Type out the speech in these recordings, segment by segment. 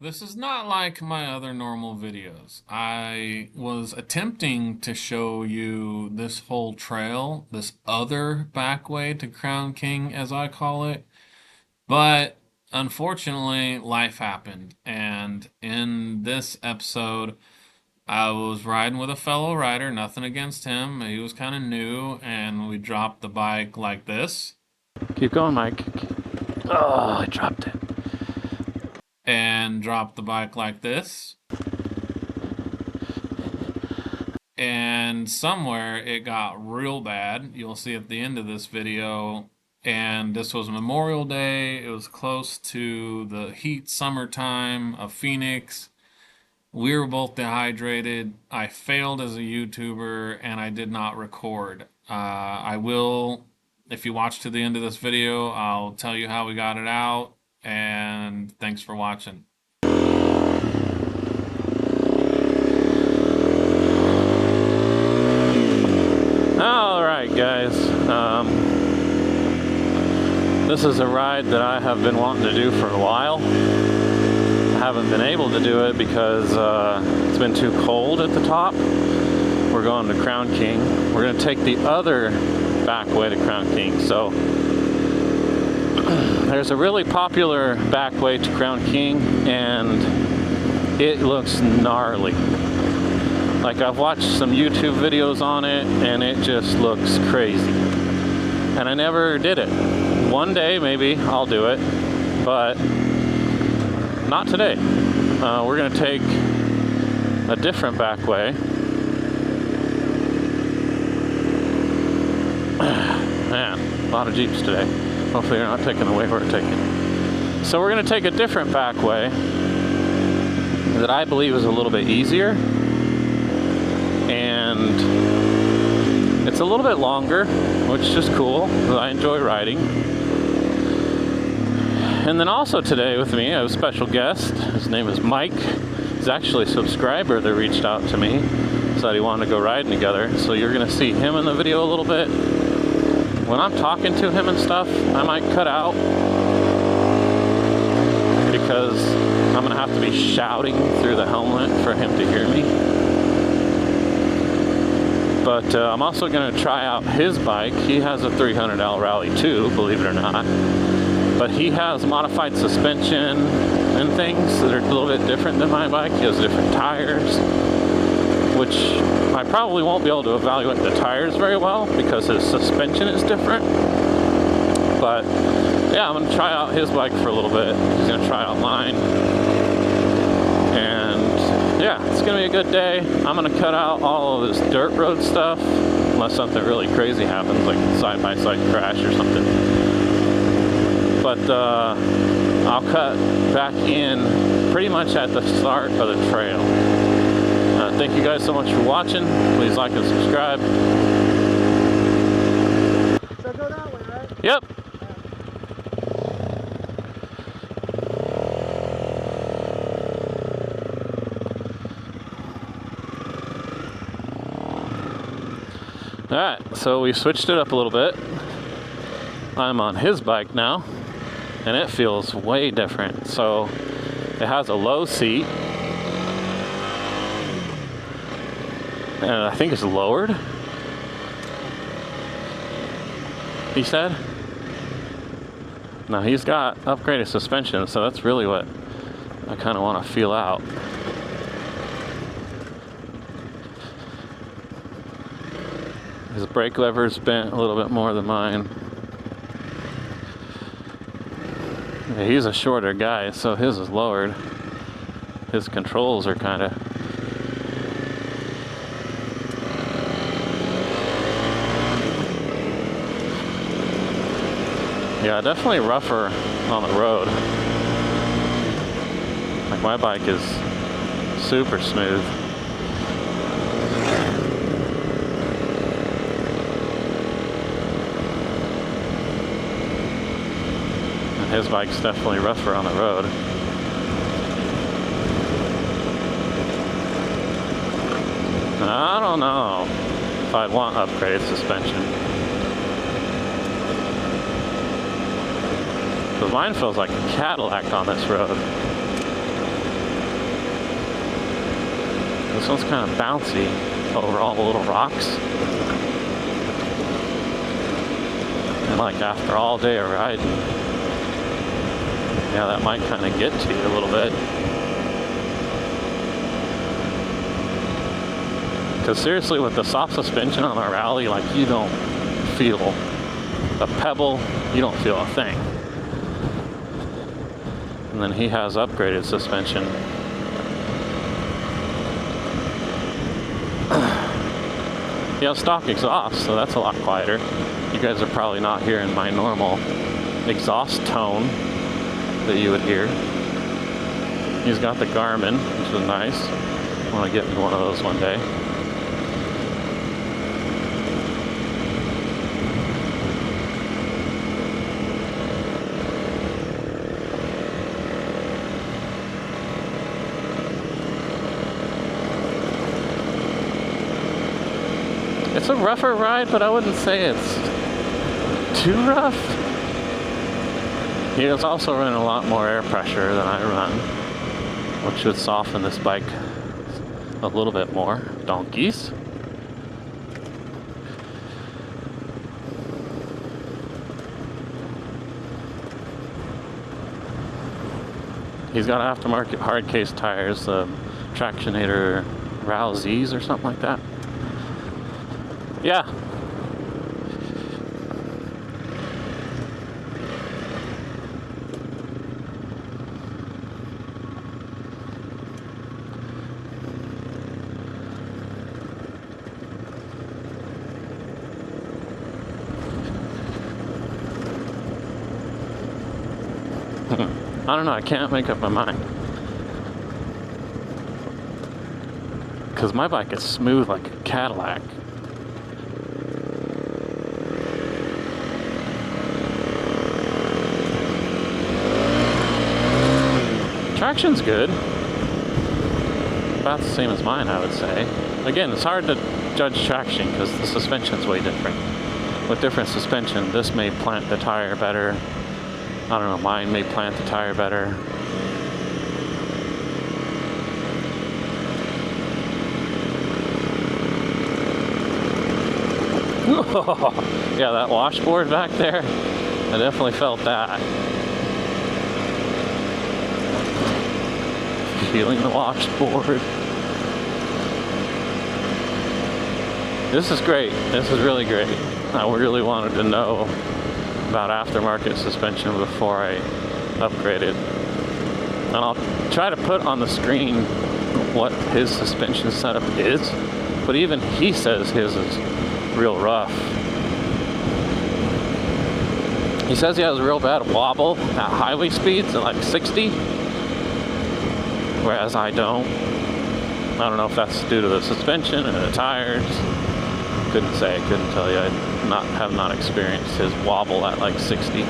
This is not like my other normal videos. I was attempting to show you this whole trail, this other back way to Crown King, as I call it, but unfortunately, life happened. And in this episode, I was riding with a fellow rider, nothing against him. He was kind of new, and we dropped the bike like this. Keep going, Mike. Oh, I dropped it. And dropped the bike like this. And somewhere it got real bad. You'll see at the end of this video. And this was Memorial Day. It was close to the heat summertime of Phoenix. We were both dehydrated. I failed as a YouTuber and I did not record. I will, if you watch to the end of this video, I'll tell you how we got it out. And thanks for watching. Alright, guys. This is a ride that I have been wanting to do for a while. I haven't been able to do it because it's been too cold at the top. We're going to Crown King. We're going to take the other back way to Crown King. So there's a really popular back way to Crown King, and it looks gnarly. Like, I've watched some YouTube videos on it, and it just looks crazy. And I never did it. One day, maybe, I'll do it, but not today. We're going to take a different back way. Man, a lot of Jeeps today. Hopefully they're not taking the way we're taking. So we're going to take a different back way that I believe is a little bit easier. And it's a little bit longer, which is cool. I enjoy riding. And then also today with me, I have a special guest. His name is Mike. He's actually a subscriber that reached out to me, said he wanted to go riding together. So you're going to see him in the video a little bit. When I'm talking to him and stuff, I might cut out because I'm going to have to be shouting through the helmet for him to hear me. But I'm also going to try out his bike. He has a 300L Rally too, believe it or not. But he has modified suspension and things that are a little bit different than my bike. He has different tires, which I probably won't be able to evaluate the tires very well because his suspension is different. But yeah, I'm going to try out his bike for a little bit. He's going to try out mine. Yeah, it's going to be a good day. I'm going to cut out all of this dirt road stuff, unless something really crazy happens, like a side-by-side crash or something. But I'll cut back in pretty much at the start of the trail. Thank you guys so much for watching. Please like and subscribe. So go that way, right? Yep. Alright, so we switched it up a little bit. I'm on his bike now, and it feels way different. So it has a low seat, and I think it's lowered, he said. Now he's got upgraded suspension, so that's really what I kind of want to feel out. His brake lever's bent a little bit more than mine. Yeah, he's a shorter guy, so his is lowered. His controls are kind of... Yeah, definitely rougher on the road. Like, my bike is super smooth. His bike's definitely rougher on the road. I don't know if I'd want upgraded suspension. Because mine feels like a Cadillac on this road. This one's kind of bouncy over all the little rocks. And like after all day of riding, yeah, that might kind of get to you a little bit. Because seriously, with the soft suspension on a rally, like you don't feel a pebble, you don't feel a thing. And then he has upgraded suspension. He has stock exhaust, so that's a lot quieter. You guys are probably not hearing my normal exhaust tone that you would hear. He's got the Garmin, which is nice. I want to get me one of those one day. It's a rougher ride, but I wouldn't say it's too rough. He is also running a lot more air pressure than I run, which should soften this bike a little bit more. Donkeys. He's got aftermarket hard case tires, Tractionator Rowsies or something like that. Yeah. I don't know, I can't make up my mind. Because my bike is smooth like a Cadillac. Traction's good. About the same as mine, I would say. Again, it's hard to judge traction because the suspension's way different. With different suspension, this may plant the tire better. I don't know, mine may plant the tire better. Yeah, that washboard back there, I definitely felt that. Feeling the washboard. This is great. This is really great. I really wanted to know about aftermarket suspension before I upgraded. And I'll try to put on the screen what his suspension setup is, but even he says his is real rough. He says he has a real bad wobble at highway speeds at like 60, whereas I don't. I don't know if that's due to the suspension or the tires. Couldn't say, couldn't tell you. I have not experienced his wobble at like 60.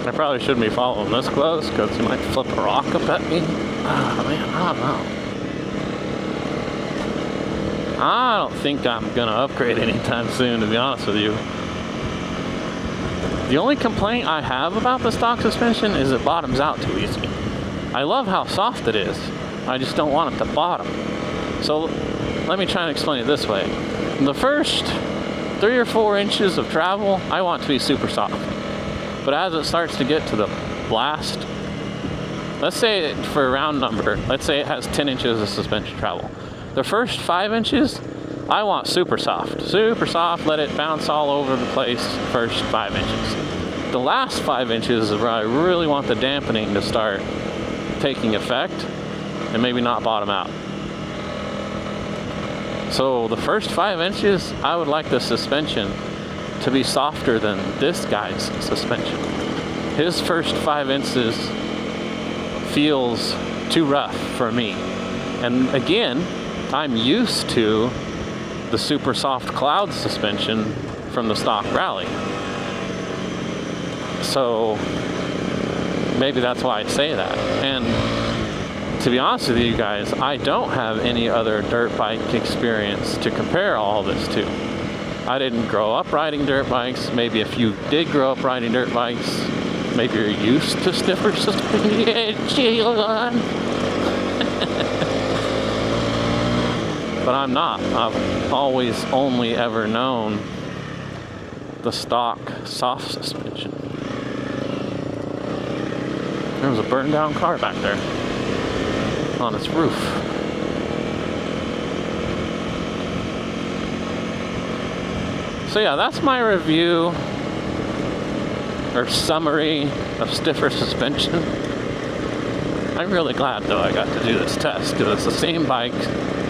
I probably shouldn't be following this close because he might flip a rock up at me. Oh man, I don't know. I don't think I'm gonna upgrade anytime soon, to be honest with you. The only complaint I have about the stock suspension is it bottoms out too easy. I love how soft it is. I just don't want it to bottom. So let me try and explain it this way. The first 3 or 4 inches of travel, I want to be super soft. But as it starts to get to the blast, let's say for a round number, let's say it has 10 inches of suspension travel. The first 5 inches, I want super soft. Super soft, let it bounce all over the place first 5 inches. The last 5 inches is where I really want the dampening to start taking effect and maybe not bottom out. So the first 5 inches, I would like the suspension to be softer than this guy's suspension. His first 5 inches feels too rough for me. And again, I'm used to the super soft cloud suspension from the stock Rally. So maybe that's why I'd say that. And to be honest with you guys, I don't have any other dirt bike experience to compare all this to. I didn't grow up riding dirt bikes. Maybe if you did grow up riding dirt bikes, maybe you're used to stiffer suspension. But I'm not. I've always only ever known the stock soft suspension. There was a burned down car back there on its roof. So yeah, that's my review or summary of stiffer suspension. I'm really glad though I got to do this test because it's the same bike,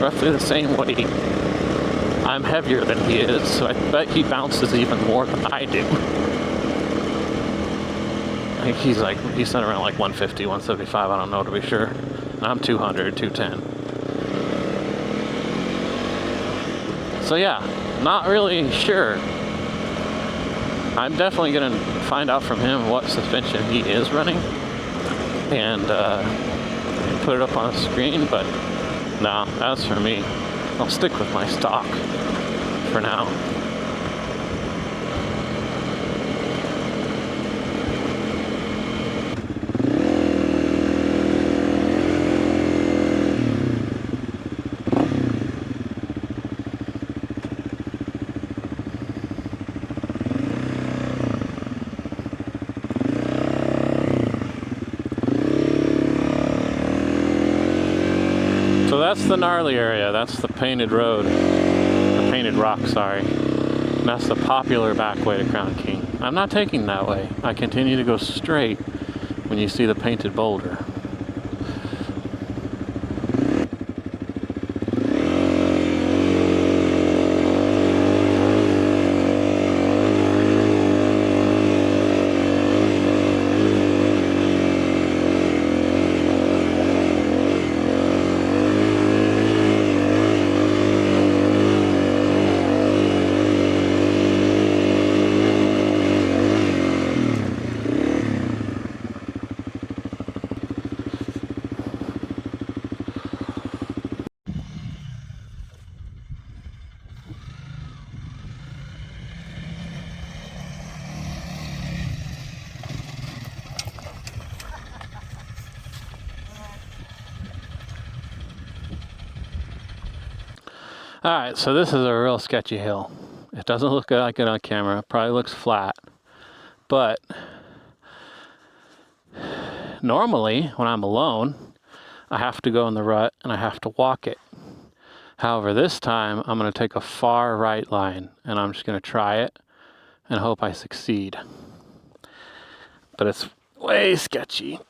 roughly the same weight. I'm heavier than he is, so I bet he bounces even more than I do. I think he's at around like 150, 175, I don't know to be sure. And I'm 200, 210. So yeah, not really sure. I'm definitely gonna find out from him what suspension he is running and put it up on the screen, but no, as for me, I'll stick with my stock for now. So that's the gnarly area, that's the painted road, the painted rock, sorry. And that's the popular back way to Crown King. I'm not taking that way. I continue to go straight when you see the painted boulder. Alright, so this is a real sketchy hill. It doesn't look like it on camera. It probably looks flat. But normally, when I'm alone, I have to go in the rut and I have to walk it. However, this time, I'm going to take a far right line and I'm just going to try it and hope I succeed. But it's way sketchy.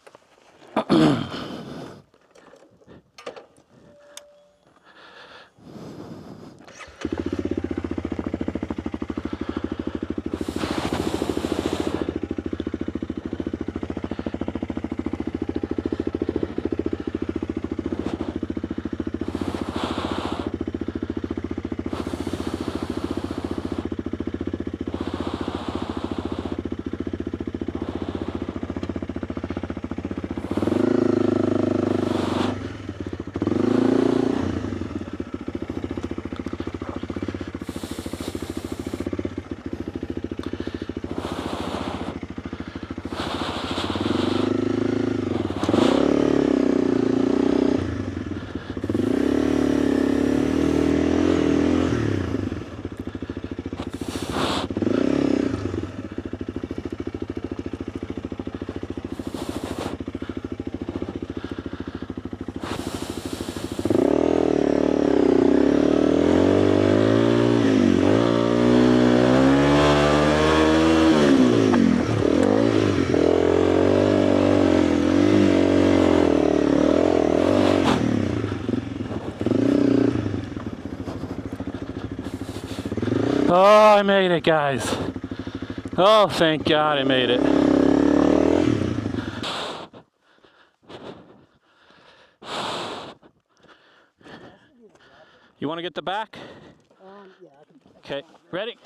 Oh, I made it, guys. Oh, thank God I made it. You want to get the back? Yeah, I can. Okay, ready?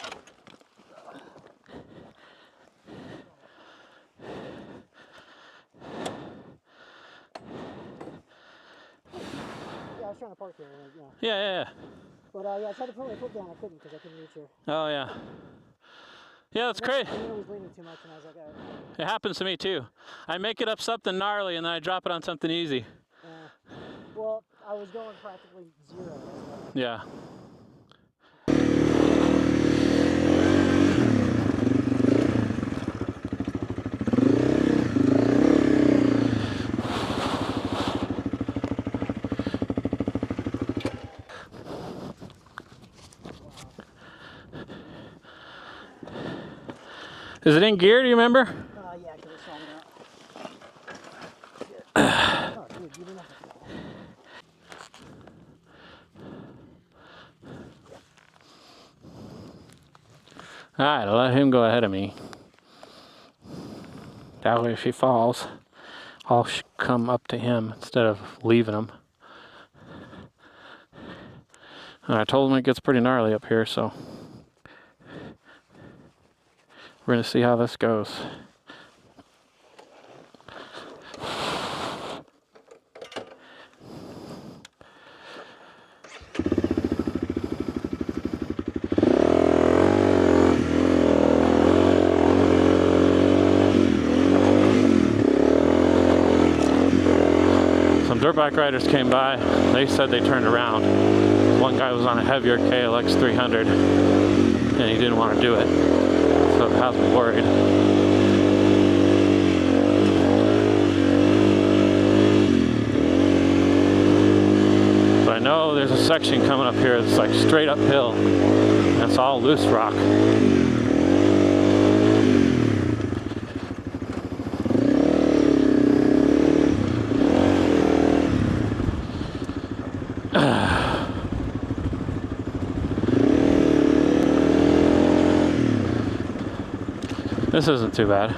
Yeah, I was trying to park here, yeah. Yeah. But yeah, I tried to put my foot down, I couldn't because I couldn't reach here. Oh, yeah. Yeah, that's great. And then it was leaning too much, and I was like, all right. It happens to me too. I make it up something gnarly and then I drop it on something easy. Well, I was going practically zero. Yeah. Is it in gear, do you remember? Yeah, because it's falling out. Oh, dude, you didn't have to fall. Alright, I'll let him go ahead of me. That way if he falls, I'll come up to him instead of leaving him. And I told him it gets pretty gnarly up here, so we're going to see how this goes. Some dirt bike riders came by. They said they turned around. One guy was on a heavier KLX 300 and he didn't want to do it, so it has me worried. But I know there's a section coming up here that's like straight uphill and it's all loose rock. This isn't too bad.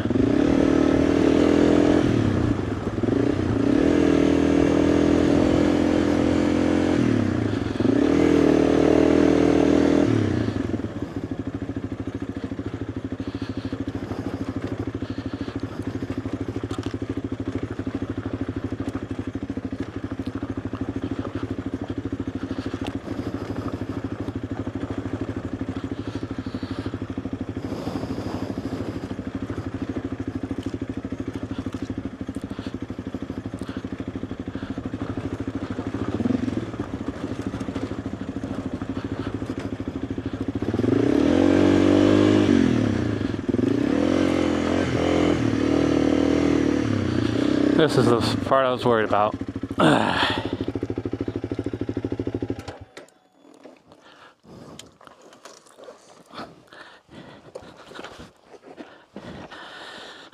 This is the part I was worried about.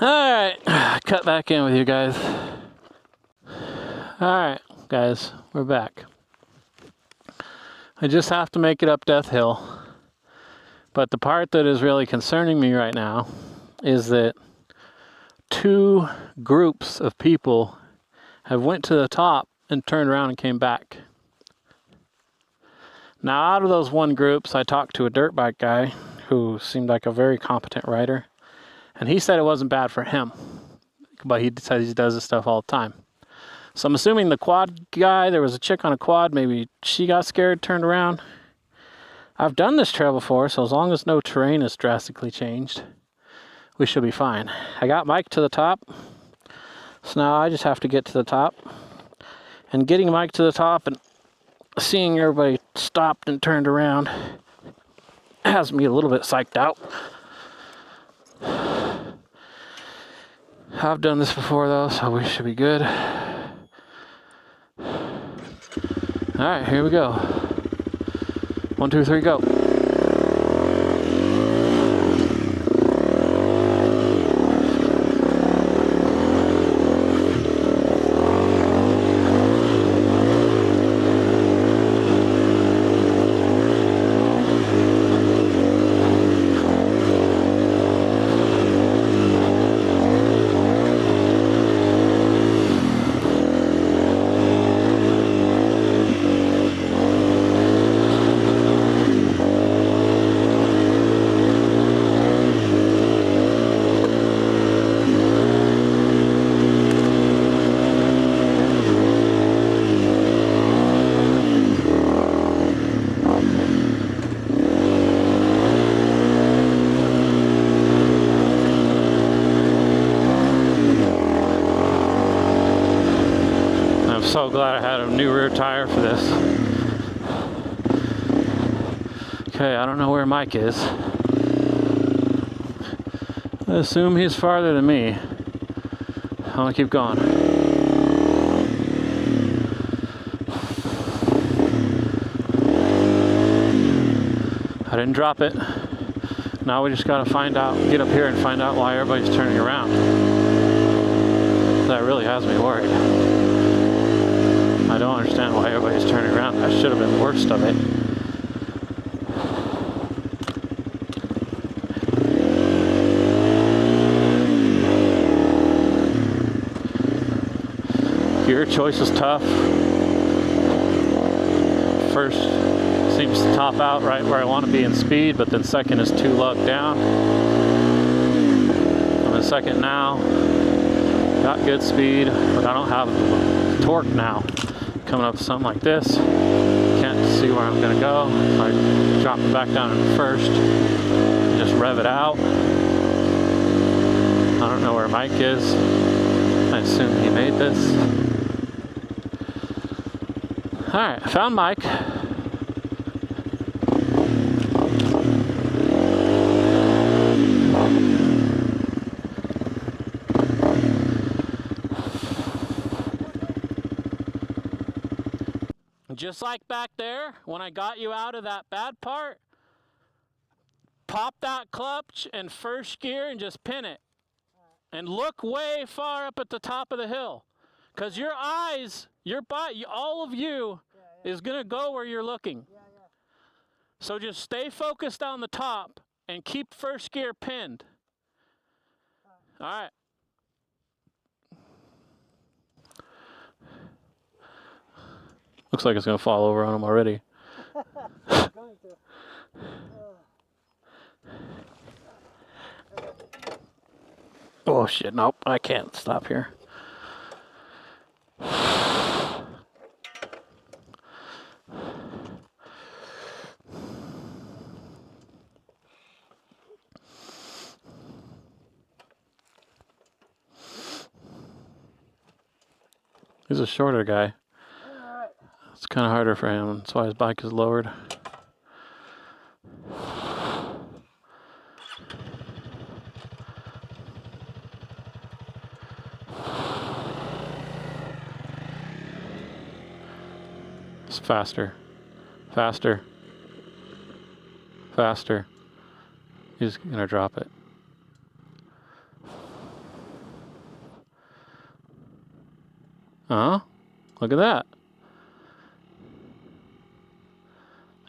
Alright, cut back in with you guys. Alright, guys, we're back. I just have to make it up Death Hill. But the part that is really concerning me right now is that 2 groups of people have went to the top and turned around and came back. Now out of those 1 groups, I talked to a dirt bike guy who seemed like a very competent rider, and he said it wasn't bad for him, but he says he does this stuff all the time. So I'm assuming the quad guy, there was a chick on a quad, maybe she got scared, turned around. I've done this trail before, so as long as no terrain is drastically changed, we should be fine. I got Mike to the top, so now I just have to get to the top. And getting Mike to the top and seeing everybody stopped and turned around has me a little bit psyched out. I've done this before though, so we should be good. Alright, here we go. 1, 2, 3, go. I'm so glad I had a new rear tire for this. Okay, I don't know where Mike is. I assume he's farther than me. I'm gonna keep going. I didn't drop it. Now we just gotta find out, get up here and find out why everybody's turning around. That really has me worried. I don't understand why everybody's turning around. That should have been the worst of it. Gear choice is tough. First seems to top out right where I want to be in speed, but then second is too lugged down. I'm in second now. Got good speed, but I don't have the torque now. Coming up with something like this, can't see where I'm gonna go. If I drop it back down in first, just rev it out. I don't know where Mike is. I assume he made this. Alright, I found Mike. Just like back there, when I got you out of that bad part, pop that clutch and first gear and just pin it. And look way far up at the top of the hill. Because your eyes, your body, all of you is going to go where you're looking. So just stay focused on the top and keep first gear pinned. All right. Looks like it's going to fall over on him already. Oh shit, nope, I can't stop here. He's a shorter guy. It's kind of harder for him. That's why his bike is lowered. It's faster. Faster. Faster. He's gonna drop it. Uh-huh. Look at that.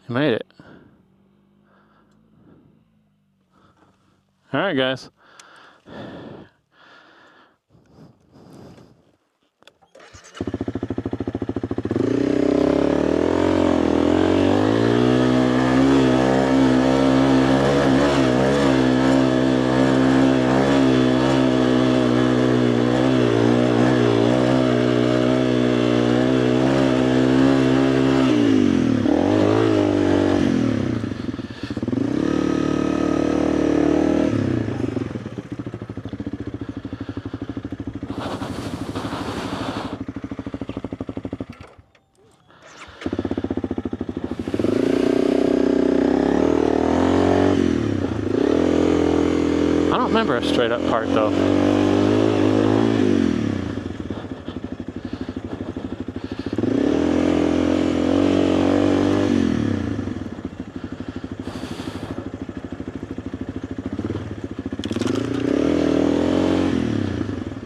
He made it. All right, guys. I don't remember a straight up part though.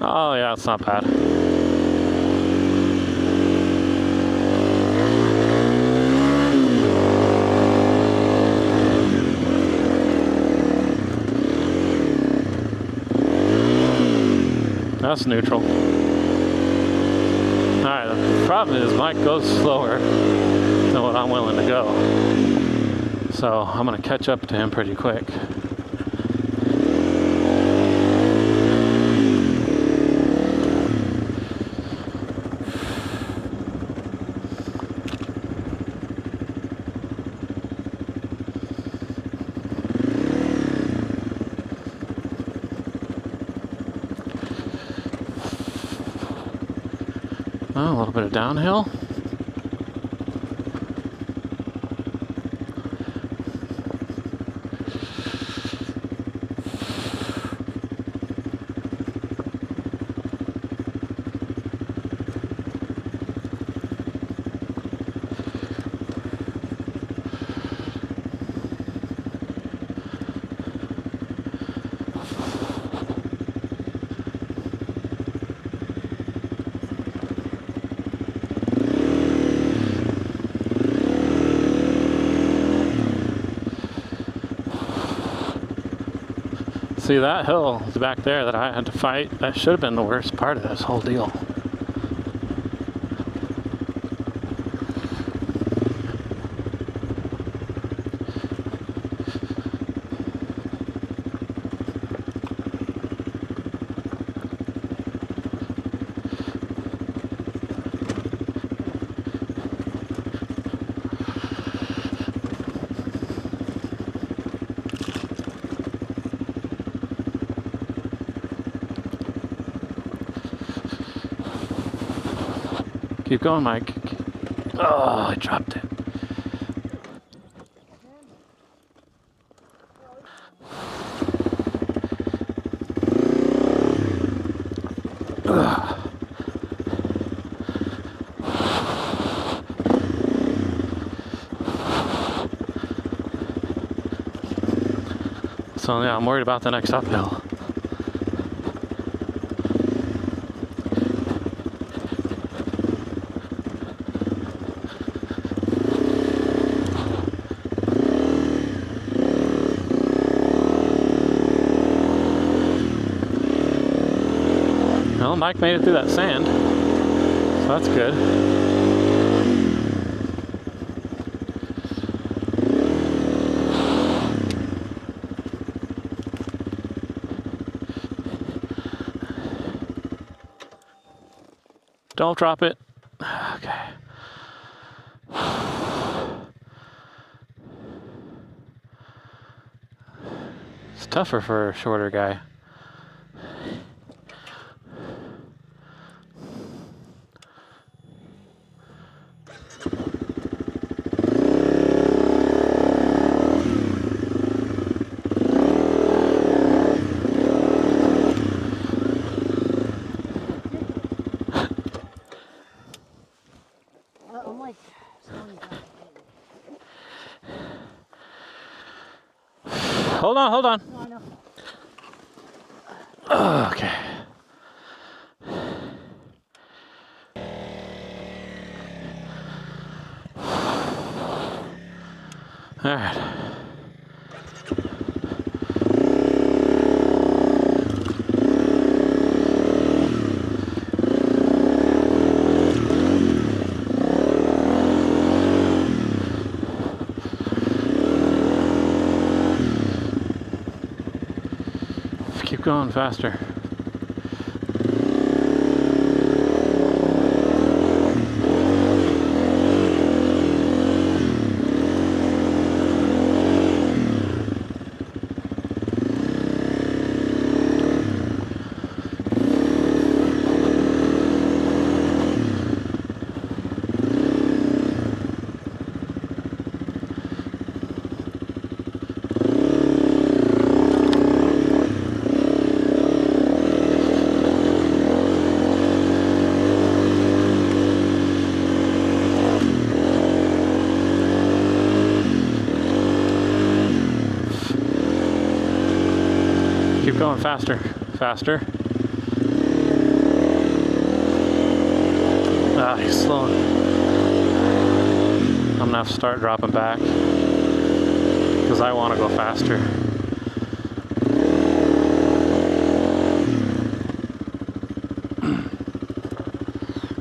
Oh yeah, it's not bad. That's neutral. Alright, the problem is Mike goes slower than what I'm willing to go. So I'm going to catch up to him pretty quick. Oh, a little bit of downhill. See, that hill is back there that I had to fight. That should have been the worst part of this whole deal. Keep going, Mike. Oh, I dropped it. So yeah, I'm worried about the next uphill. Well, Mike made it through that sand, so that's good. Don't drop it. Okay. It's tougher for a shorter guy. I'm like slowing down. Hold on, hold on. No, I know. Okay. All right. Keep going faster. Keep going faster, faster. Ah, he's slowing. I'm gonna have to start dropping back because I want to go faster.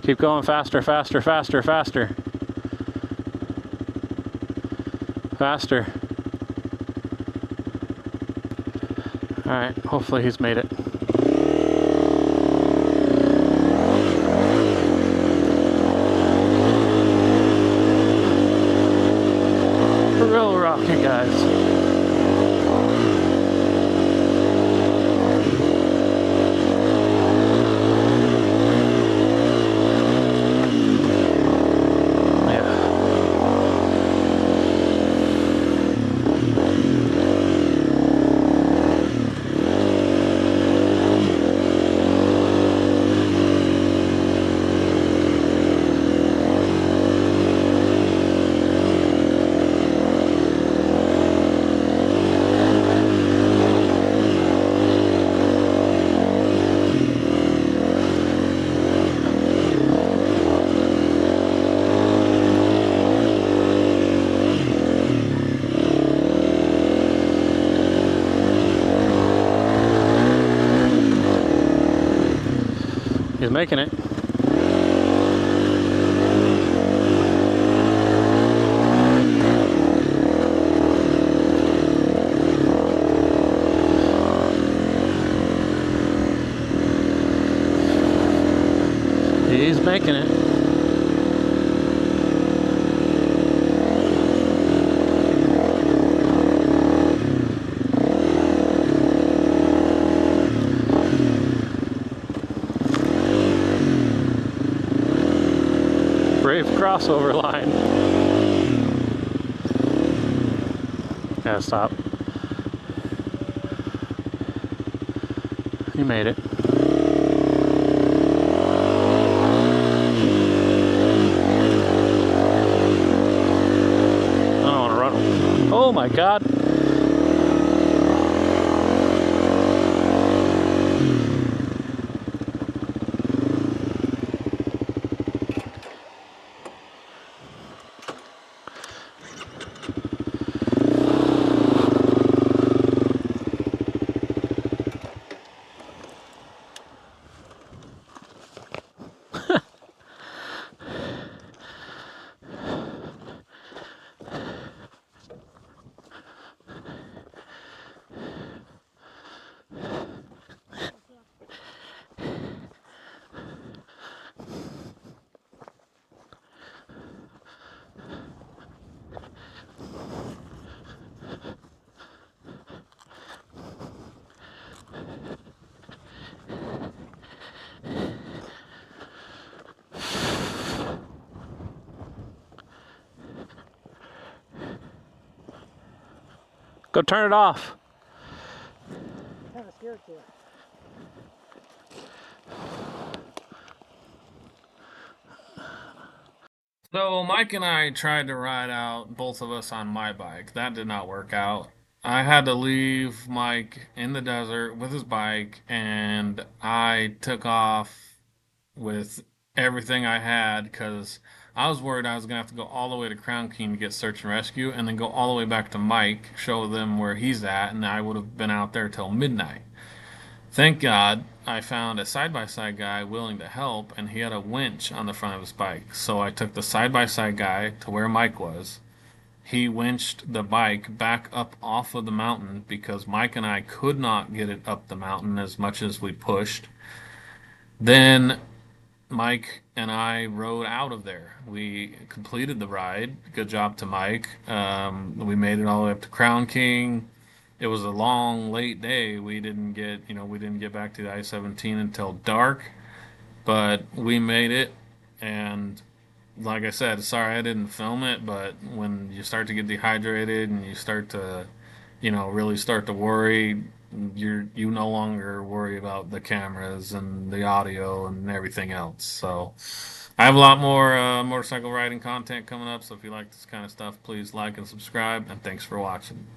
Keep going faster, faster, faster, faster. Faster. All right, hopefully he's made it. Real rocky, guys. He's making it. He's making it. Brave crossover line. Gotta stop. You made it. I don't want to run. Oh my God. Go turn it off. Kind of scared to. So Mike and I tried to ride out, both of us on my bike. That did not work out. I had to leave Mike in the desert with his bike, and I took off with everything I had because I was worried I was gonna have to go all the way to Crown King to get search and rescue, and then go all the way back to Mike, show them where he's at, and I would have been out there till midnight. Thank God I found a side-by-side guy willing to help, and he had a winch on the front of his bike. So I took the side-by-side guy to where Mike was. He winched the bike back up off of the mountain because Mike and I could not get it up the mountain as much as we pushed. Then Mike and I rode out of there. We completed the ride. Good job to Mike. We made it all the way up to Crown King. It was a long, late day. We didn't get back to the I-17 until dark, but we made it. And like I said, sorry I didn't film it, but when you start to get dehydrated and you start to, really start to worry, you no longer worry about the cameras and the audio and everything else. So I have a lot more motorcycle riding content coming up. So if you like this kind of stuff, please like and subscribe. And thanks for watching.